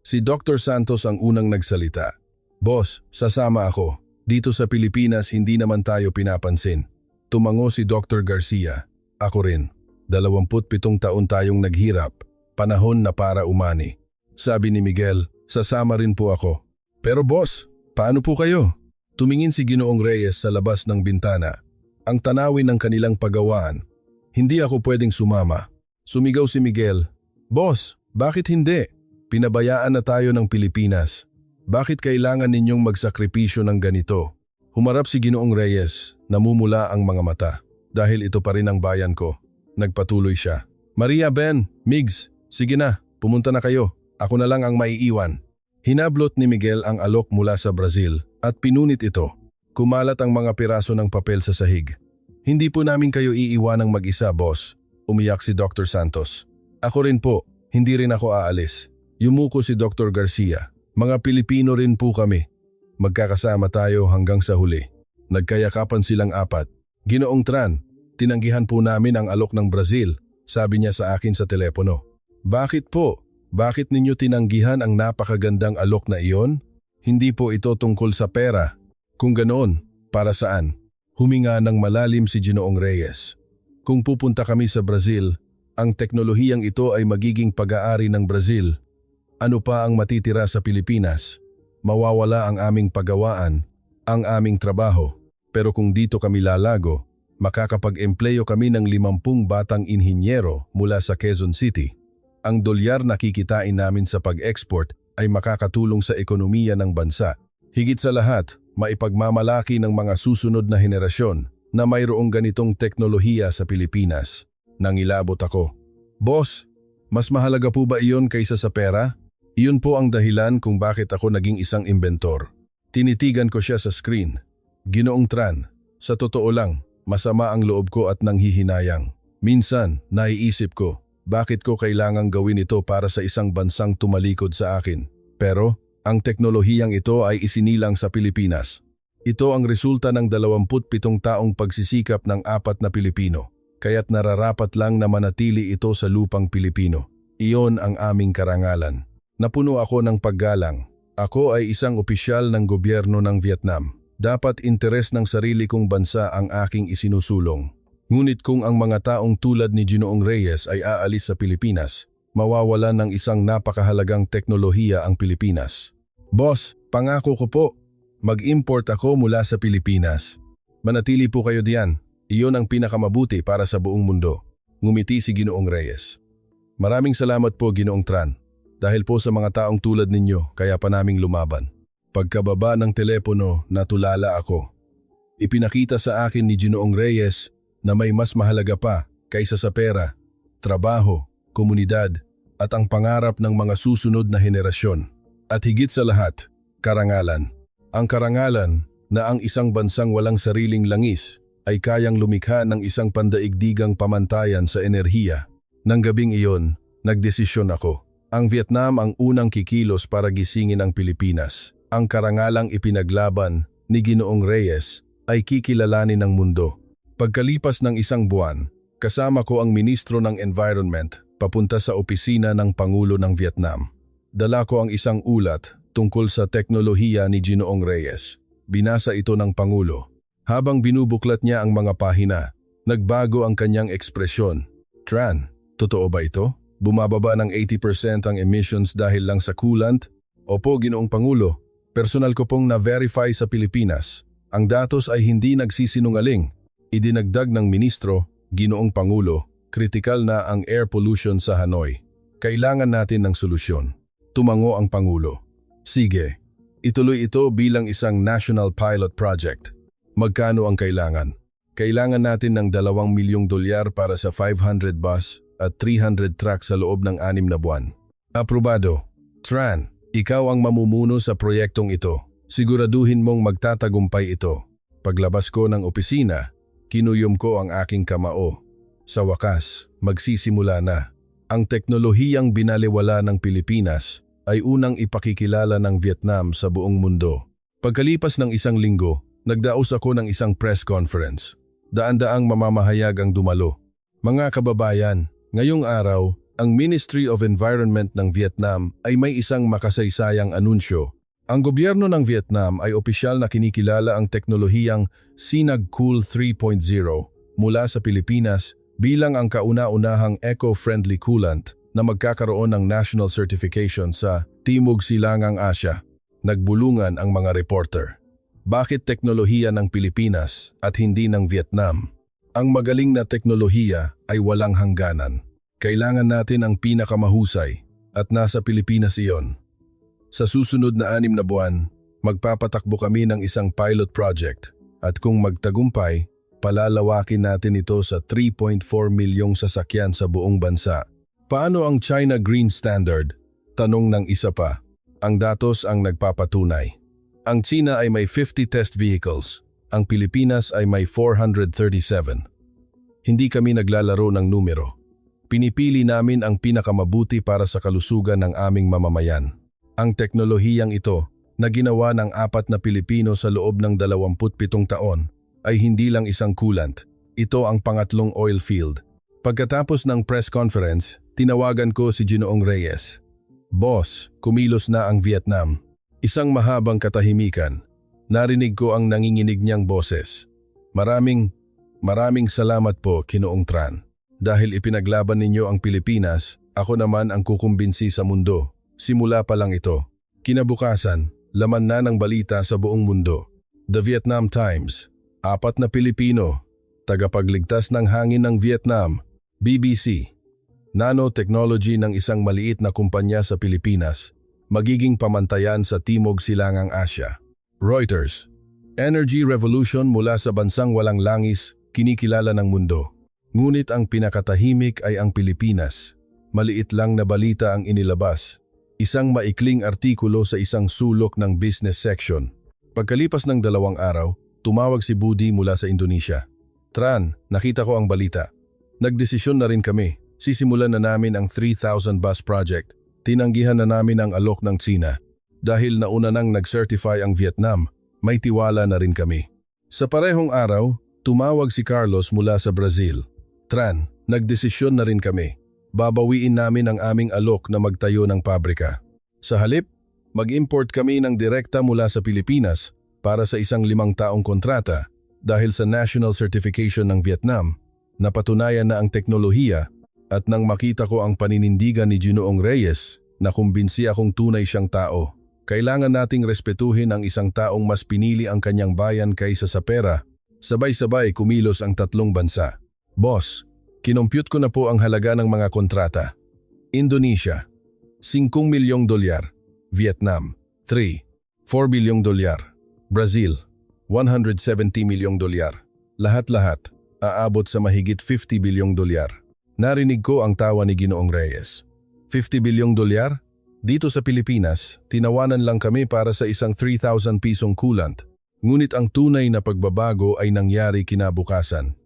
Si Dr. Santos ang unang nagsalita. Boss, sasama ako. Dito sa Pilipinas hindi naman tayo pinapansin. Tumango si Dr. Garcia. Ako rin. 27 taon tayong naghirap. Panahon na para umani. Sabi ni Miguel, sasama rin po ako. Pero boss, paano po kayo? Tumingin si Ginoong Reyes sa labas ng bintana. Ang tanawin ng kanilang pagawaan. Hindi ako pwedeng sumama. Sumigaw si Miguel. Boss, bakit hindi? Pinabayaan na tayo ng Pilipinas. Bakit kailangan ninyong magsakripisyo ng ganito? Humarap si Ginoong Reyes, namumula ang mga mata. Dahil ito pa rin ang bayan ko. Nagpatuloy siya. Maria Ben, Migs, sige na, pumunta na kayo. Ako na lang ang maiiwan. Hinablot ni Miguel ang alok mula sa Brazil at pinunit ito. Kumalat ang mga piraso ng papel sa sahig. Hindi po namin kayo iiwanang mag-isa, boss. Umiyak si Dr. Santos. Ako rin po, hindi rin ako aalis. Yumuko si Dr. Garcia. Mga Pilipino rin po kami. Magkakasama tayo hanggang sa huli. Nagkayakapan silang 4. Ginoong Tran, tinanggihan po namin ang alok ng Brazil. sabi niya sa akin sa telepono. Bakit po? Bakit ninyo tinanggihan ang napakagandang alok na iyon? Hindi po ito tungkol sa pera. Kung ganoon, para saan? Huminga ng malalim si Ginoong Reyes. Kung pupunta kami sa Brazil, ang teknolohiyang ito ay magiging pag-aari ng Brazil. Ano pa ang matitira sa Pilipinas? Mawawala ang aming paggawaan, ang aming trabaho. Pero kung dito kami lalago, makakapag-empleyo kami ng 50 batang inhinyero mula sa Quezon City. Ang dolyar na kikitain namin sa pag-export ay makakatulong sa ekonomiya ng bansa. Higit sa lahat, maipagmamalaki ng mga susunod na henerasyon na mayroong ganitong teknolohiya sa Pilipinas. Nangilabot ako. Boss, mas mahalaga po ba iyon kaysa sa pera? Iyon po ang dahilan kung bakit ako naging isang inventor. Tinitigan ko siya sa screen. Ginoong Tran, sa totoo lang, masama ang loob ko at nanghihinayang. Minsan, naiisip ko, bakit ko kailangang gawin ito para sa isang bansang tumalikod sa akin? Pero, ang teknolohiyang ito ay isinilang sa Pilipinas. Ito ang resulta ng 27 taong pagsisikap ng 4 na Pilipino, kaya't nararapat lang na manatili ito sa lupang Pilipino. Iyon ang aming karangalan. Napuno ako ng paggalang. Ako ay isang opisyal ng gobyerno ng Vietnam. Dapat interes ng sarili kong bansa ang aking isinusulong. Ngunit kung ang mga taong tulad ni Ginoong Reyes ay aalis sa Pilipinas, mawawalan ng isang napakahalagang teknolohiya ang Pilipinas. Boss, pangako ko po, mag-import ako mula sa Pilipinas. Manatili po kayo diyan. Iyon ang pinakamabuti para sa buong mundo. Ngumiti si Ginoong Reyes. Maraming salamat po, Ginoong Tran. Dahil po sa mga taong tulad ninyo, kaya pa naming lumaban. Pagkababa ng telepono, natulala ako. Ipinakita sa akin ni Ginoong Reyes na may mas mahalaga pa kaysa sa pera, trabaho, komunidad, at ang pangarap ng mga susunod na henerasyon. At higit sa lahat, karangalan. Ang karangalan na ang isang bansang walang sariling langis ay kayang lumikha ng isang pandaigdigang pamantayan sa enerhiya. Nang gabing iyon, nagdesisyon ako. Ang Vietnam ang unang kikilos para gisingin ang Pilipinas. Ang karangalang ipinaglaban ni Ginoong Reyes ay kikilalanin ng mundo. Pagkalipas ng 1 buwan, kasama ko ang Ministro ng Environment papunta sa opisina ng Pangulo ng Vietnam. Dala ko ang isang ulat tungkol sa teknolohiya ni Ginoong Reyes. Binasa ito ng Pangulo. Habang binubuklat niya ang mga pahina, nagbago ang kanyang ekspresyon. Tran, totoo ba ito? Bumababa ng 80% ang emissions dahil lang sa coolant? Opo, Ginoong Pangulo. Personal ko pong na-verify sa Pilipinas. Ang datos ay hindi nagsisinungaling. Idinagdag ng Ministro, Ginoong Pangulo, kritikal na ang air pollution sa Hanoi. Kailangan natin ng solusyon. Tumango ang Pangulo. Sige, ituloy ito bilang isang national pilot project. Magkano ang kailangan? Kailangan natin ng $2 milyong para sa 500 bus at 300 truck sa loob ng 6 na buwan. Aprobado. Tran, ikaw ang mamumuno sa proyektong ito. Siguraduhin mong magtatagumpay ito. Paglabas ko ng opisina, kinuyom ko ang aking kamao. Sa wakas, magsisimula na. Ang teknolohiyang binaliwala ng Pilipinas ay unang ipakikilala ng Vietnam sa buong mundo. Pagkalipas ng 1 linggo, nagdaos ako ng isang press conference. Daan-daang mamamahayag ang dumalo. Mga kababayan, ngayong araw, ang Ministry of Environment ng Vietnam ay may isang makasaysayang anunsyo. Ang gobyerno ng Vietnam ay opisyal na kinikilala ang teknolohiyang Sinag-Cool 3.0 mula sa Pilipinas bilang ang kauna-unahang eco-friendly coolant na magkakaroon ng national certification sa Timog Silangang Asya. Nagbulungan ang mga reporter. Bakit teknolohiya ng Pilipinas at hindi ng Vietnam? Ang magaling na teknolohiya ay walang hangganan. Kailangan natin ang pinakamahusay at nasa Pilipinas iyon. Sa susunod na 6 na buwan, magpapatakbo kami ng isang pilot project at kung magtagumpay, palalawakin natin ito sa 3.4 milyong sasakyan sa buong bansa. Paano ang China Green Standard? Tanong ng isa pa. Ang datos ang nagpapatunay. Ang China ay may 50 test vehicles. Ang Pilipinas ay may 437. Hindi kami naglalaro ng numero. Pinipili namin ang pinakamabuti para sa kalusugan ng aming mamamayan. Ang teknolohiyang ito, na ginawa ng 4 na Pilipino sa loob ng 27 taon, ay hindi lang isang coolant. Ito ang pangatlong oil field. Pagkatapos ng press conference, tinawagan ko si Ginoong Reyes. Boss, kumilos na ang Vietnam. Isang mahabang katahimikan. Narinig ko ang nanginginig niyang boses. Maraming salamat po, Ginoong Tran. Dahil ipinaglaban ninyo ang Pilipinas, ako naman ang kukumbinsi sa mundo. Simula pa lang ito. Kinabukasan, laman na ng balita sa buong mundo. The Vietnam Times, 4 na Pilipino, tagapagligtas ng hangin ng Vietnam. BBC, nanotechnology ng isang maliit na kumpanya sa Pilipinas, magiging pamantayan sa Timog Silangang Asya. Reuters, energy revolution mula sa bansang walang langis, kinikilala ng mundo. Ngunit ang pinakatahimik ay ang Pilipinas. Maliit lang na balita ang inilabas. Isang maikling artikulo sa isang sulok ng business section. Pagkalipas ng 2 araw, tumawag si Budi mula sa Indonesia. Tran, nakita ko ang balita. Nagdesisyon na rin kami. Sisimulan na namin ang 3,000 bus project. Tinanggihan na namin ang alok ng Tsina. Dahil nauna nang nag-certify ang Vietnam, may tiwala na rin kami. Sa parehong araw, tumawag si Carlos mula sa Brazil. Tran, nagdesisyon na rin kami. Babawiin namin ang aming alok na magtayo ng pabrika. Sa halip, mag-import kami ng direkta mula sa Pilipinas para sa isang 5 taong kontrata dahil sa national certification ng Vietnam. Napatunayan na ang teknolohiya at nang makita ko ang paninindigan ni Ginoong Reyes, nakumbinsi akong tunay siyang tao. Kailangan nating respetuhin ang isang taong mas pinili ang kanyang bayan kaysa sa pera. Sabay-sabay kumilos ang 3 bansa. Boss, kinompute ko na po ang halaga ng mga kontrata. Indonesia, $5 milyong. Vietnam, $4 bilyong. Brazil, $170 milyong. Lahat-lahat, aabot sa mahigit $50 bilyong. Narinig ko ang tawa ni Ginoong Reyes. $50 bilyong? Dito sa Pilipinas, tinawanan lang kami para sa isang 3,000 pisong coolant. Ngunit ang tunay na pagbabago ay nangyari kinabukasan.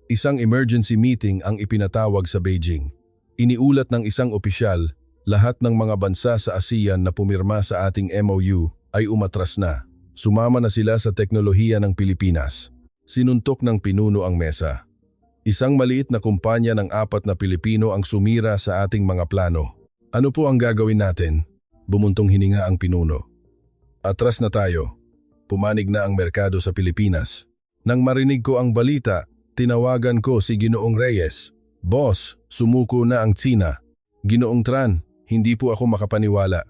Isang emergency meeting ang ipinatawag sa Beijing. Iniulat ng isang opisyal, lahat ng mga bansa sa ASEAN na pumirma sa ating MOU ay umatras na. Sumama na sila sa teknolohiya ng Pilipinas. Sinuntok ng pinuno ang mesa. Isang maliit na kumpanya ng 4 na Pilipino ang sumira sa ating mga plano. Ano po ang gagawin natin? Bumuntong hininga ang pinuno. Atras na tayo. Pumanig na ang merkado sa Pilipinas. Nang marinig ko ang balita, tinawagan ko si Ginoong Reyes. Boss, sumuko na ang Tsina. Ginoong Tran, hindi po ako makapaniwala.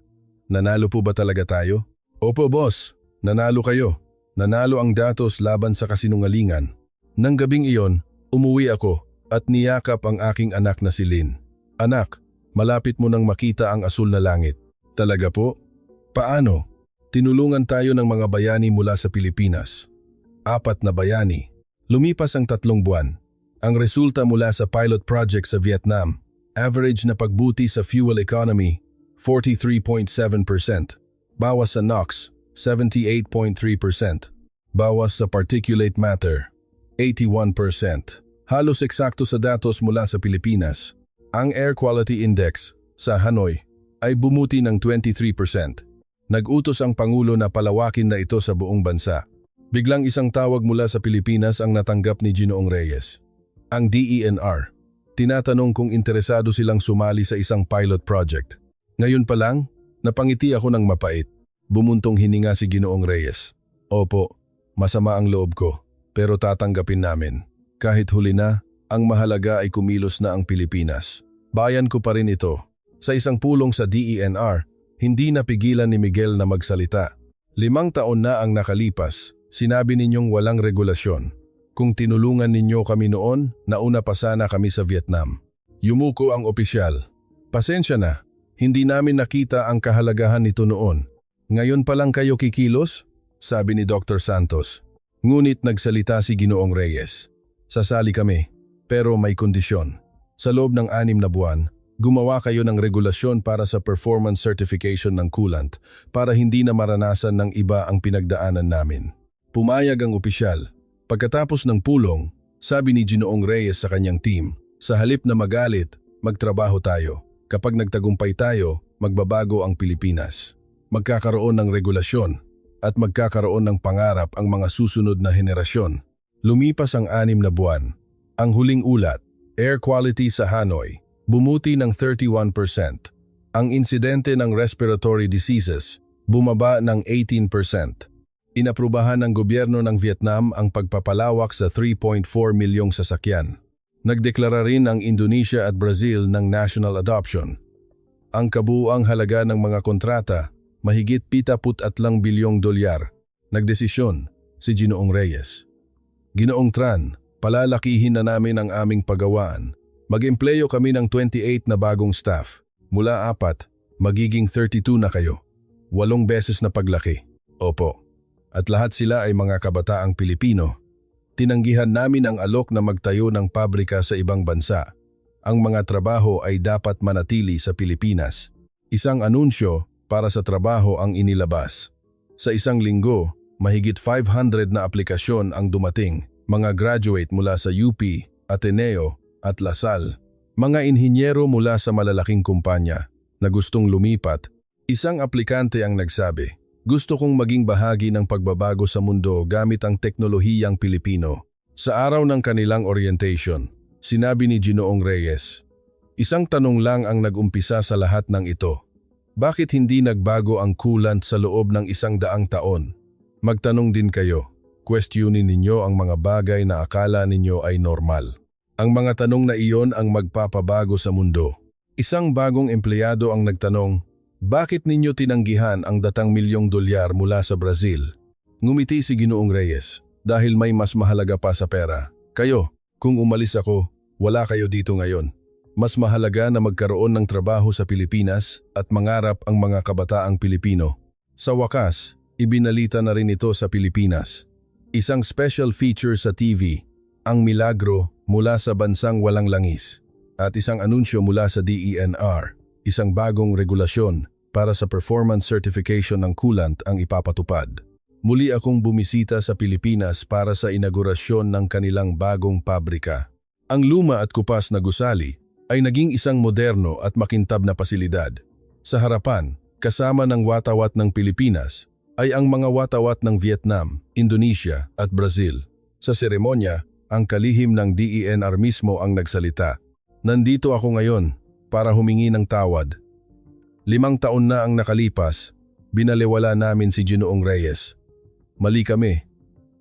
Nanalo po ba talaga tayo? Opo boss, nanalo kayo. Nanalo ang datos laban sa kasinungalingan. Nang gabing iyon, umuwi ako at niyakap ang aking anak na si Lynn. Anak, malapit mo nang makita ang asul na langit. Talaga po? Paano? Tinulungan tayo ng mga bayani mula sa Pilipinas. 4 na bayani. Lumipas ang 3 buwan. Ang resulta mula sa pilot project sa Vietnam, average na pagbuti sa fuel economy, 43.7%. Bawas sa NOx, 78.3%. Bawas sa particulate matter, 81%. Halos eksakto sa datos mula sa Pilipinas. Ang Air Quality Index sa Hanoi ay bumuti ng 23%. Nag-utos ang Pangulo na palawakin na ito sa buong bansa. Biglang isang tawag mula sa Pilipinas ang natanggap ni Ginoong Reyes. Ang DENR. Tinatanong kung interesado silang sumali sa isang pilot project. Ngayon pa lang, napangiti ako ng mapait. Bumuntong hininga si Ginoong Reyes. Opo, masama ang loob ko, pero tatanggapin namin. Kahit huli na, ang mahalaga ay kumilos na ang Pilipinas. Bayan ko pa rin ito. Sa isang pulong sa DENR, hindi napigilan ni Miguel na magsalita. 5 taon na ang nakalipas, sinabi ninyong walang regulasyon. Kung tinulungan ninyo kami noon, nauna pa sana kami sa Vietnam. Yumuko ang opisyal. Pasensya na, hindi namin nakita ang kahalagahan nito noon. Ngayon pa lang kayo kikilos? Sabi ni Dr. Santos. Ngunit nagsalita si Ginoong Reyes. Sasali kami, pero may kondisyon. Sa loob ng 6 na buwan, gumawa kayo ng regulasyon para sa performance certification ng coolant para hindi na maranasan ng iba ang pinagdaanan namin. Pumayag ang opisyal. Pagkatapos ng pulong, sabi ni Ginoong Reyes sa kanyang team, sa halip na magalit, magtrabaho tayo. Kapag nagtagumpay tayo, magbabago ang Pilipinas. Magkakaroon ng regulasyon at magkakaroon ng pangarap ang mga susunod na henerasyon. Lumipas ang 6 na buwan. Ang huling ulat, Air quality sa Hanoi, bumuti ng 31%. Ang insidente ng respiratory diseases, bumaba ng 18%. Inaprubahan ng gobyerno ng Vietnam ang pagpapalawak sa 3.4 milyong sasakyan. Nagdeklara rin ang Indonesia at Brazil ng national adoption. Ang kabuuang halaga ng mga kontrata, mahigit 73 bilyong dolyar. Nagdesisyon si Ginoong Reyes. Ginoong Tran, palalakihin na namin ang aming paggawaan. Mag-empleyo kami ng 28 na bagong staff. Mula 4, magiging 32 na kayo. 8 beses na paglaki. Opo. At lahat sila ay mga kabataang Pilipino. Tinanggihan namin ang alok na magtayo ng pabrika sa ibang bansa. Ang mga trabaho ay dapat manatili sa Pilipinas. Isang anunsyo para sa trabaho ang inilabas. Sa isang linggo, mahigit 500 na aplikasyon ang dumating. Mga graduate mula sa UP, Ateneo at Lasal. Mga inhinyero mula sa malalaking kumpanya na gustong lumipat. Isang aplikante ang nagsabi, "Gusto kong maging bahagi ng pagbabago sa mundo gamit ang teknolohiyang Pilipino." Sa araw ng kanilang orientation, sinabi ni Ginoong Reyes, "Isang tanong lang ang nag-umpisa sa lahat ng ito. Bakit hindi nagbago ang coolant sa loob ng 100 taon? Magtanong din kayo. Questionin ninyo ang mga bagay na akala ninyo ay normal. Ang mga tanong na iyon ang magpapabago sa mundo." Isang bagong empleyado ang nagtanong, "Bakit ninyo tinanggihan ang datang milyong dolyar mula sa Brazil?" Ngumiti si Ginoong Reyes, "Dahil may mas mahalaga pa sa pera. Kayo, kung umalis ako, wala kayo dito ngayon. Mas mahalaga na magkaroon ng trabaho sa Pilipinas at mangarap ang mga kabataang Pilipino." Sa wakas, ibinalita na rin ito sa Pilipinas. Isang special feature sa TV, ang milagro mula sa bansang walang langis, at isang anunsyo mula sa DENR, isang bagong regulasyon para sa performance certification ng coolant ang ipapatupad. Muli akong bumisita sa Pilipinas para sa inaugurasyon ng kanilang bagong pabrika. Ang luma at kupas na gusali ay naging isang moderno at makintab na pasilidad. Sa harapan, kasama ng watawat ng Pilipinas, ay ang mga watawat ng Vietnam, Indonesia at Brazil. Sa seremonya, ang kalihim ng DENR mismo ang nagsalita. "Nandito ako ngayon para humingi ng tawad. 5 taon na ang nakalipas, binaliwala namin si Ginoong Reyes. Mali kami,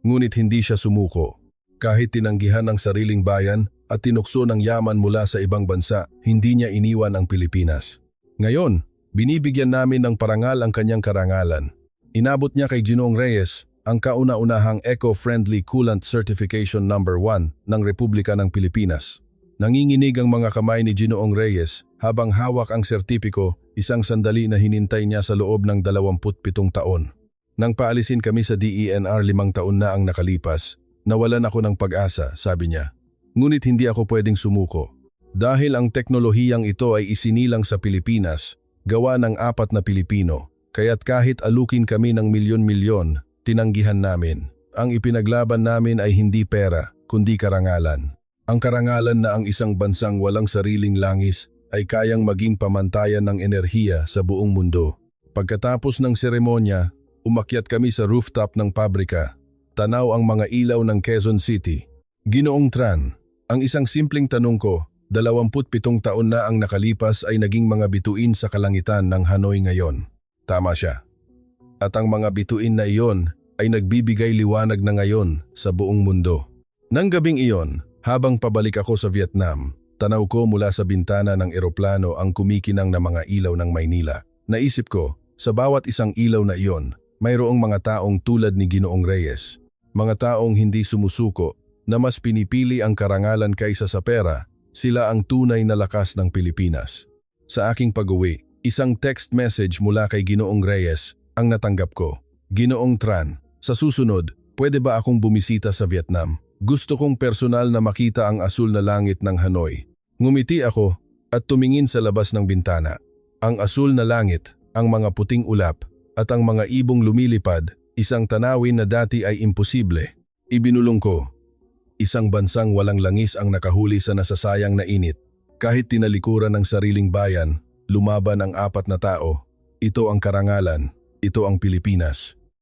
ngunit hindi siya sumuko. Kahit tinanggihan ang sariling bayan at tinukso ng yaman mula sa ibang bansa, hindi niya iniwan ang Pilipinas. Ngayon, binibigyan namin ng parangal ang kanyang karangalan. Inabot niya kay Ginoong Reyes ang kauna-unahang Eco-Friendly Coolant Certification No. 1 ng Republika ng Pilipinas. Nanginginig ang mga kamay ni Ginoong Reyes habang hawak ang sertipiko, isang sandali na hinintay niya sa loob ng 27 taon. Nang paalisin kami sa DENR 5 taon na ang nakalipas, nawalan ako ng pag-asa, sabi niya. Ngunit hindi ako pwedeng sumuko. Dahil ang teknolohiyang ito ay isinilang sa Pilipinas, gawa ng 4 na Pilipino, kaya't kahit alukin kami ng milyon-milyon, tinanggihan namin. Ang ipinaglaban namin ay hindi pera, kundi karangalan. Ang karangalan na ang isang bansang walang sariling langis ay kayang maging pamantayan ng enerhiya sa buong mundo. Pagkatapos ng seremonya, umakyat kami sa rooftop ng pabrika. Tanaw ang mga ilaw ng Quezon City. Ginoong Tran, ang isang simpleng tanong ko, 27 taon na ang nakalipas ay naging mga bituin sa kalangitan ng Hanoi ngayon. Tama siya. At ang mga bituin na iyon ay nagbibigay liwanag na ngayon sa buong mundo. Nang gabing iyon, habang pabalik ako sa Vietnam, tanaw ko mula sa bintana ng eroplano ang kumikinang na mga ilaw ng Maynila. Naisip ko, sa bawat isang ilaw na iyon, mayroong mga taong tulad ni Ginoong Reyes. Mga taong hindi sumusuko, na mas pinipili ang karangalan kaysa sa pera, sila ang tunay na lakas ng Pilipinas. Sa aking pag-uwi, isang text message mula kay Ginoong Reyes ang natanggap ko. Ginoong Tran, sa susunod, pwede ba akong bumisita sa Vietnam? Gusto kong personal na makita ang asul na langit ng Hanoi. Ngumiti ako at tumingin sa labas ng bintana. Ang asul na langit, ang mga puting ulap, at ang mga ibong lumilipad, isang tanawin na dati ay imposible. Ibinulong ko, isang bansang walang langis ang nakahuli sa nasasayang na init. Kahit tinalikuran ng sariling bayan, lumaban ang 4 na tao. Ito ang karangalan, ito ang Pilipinas.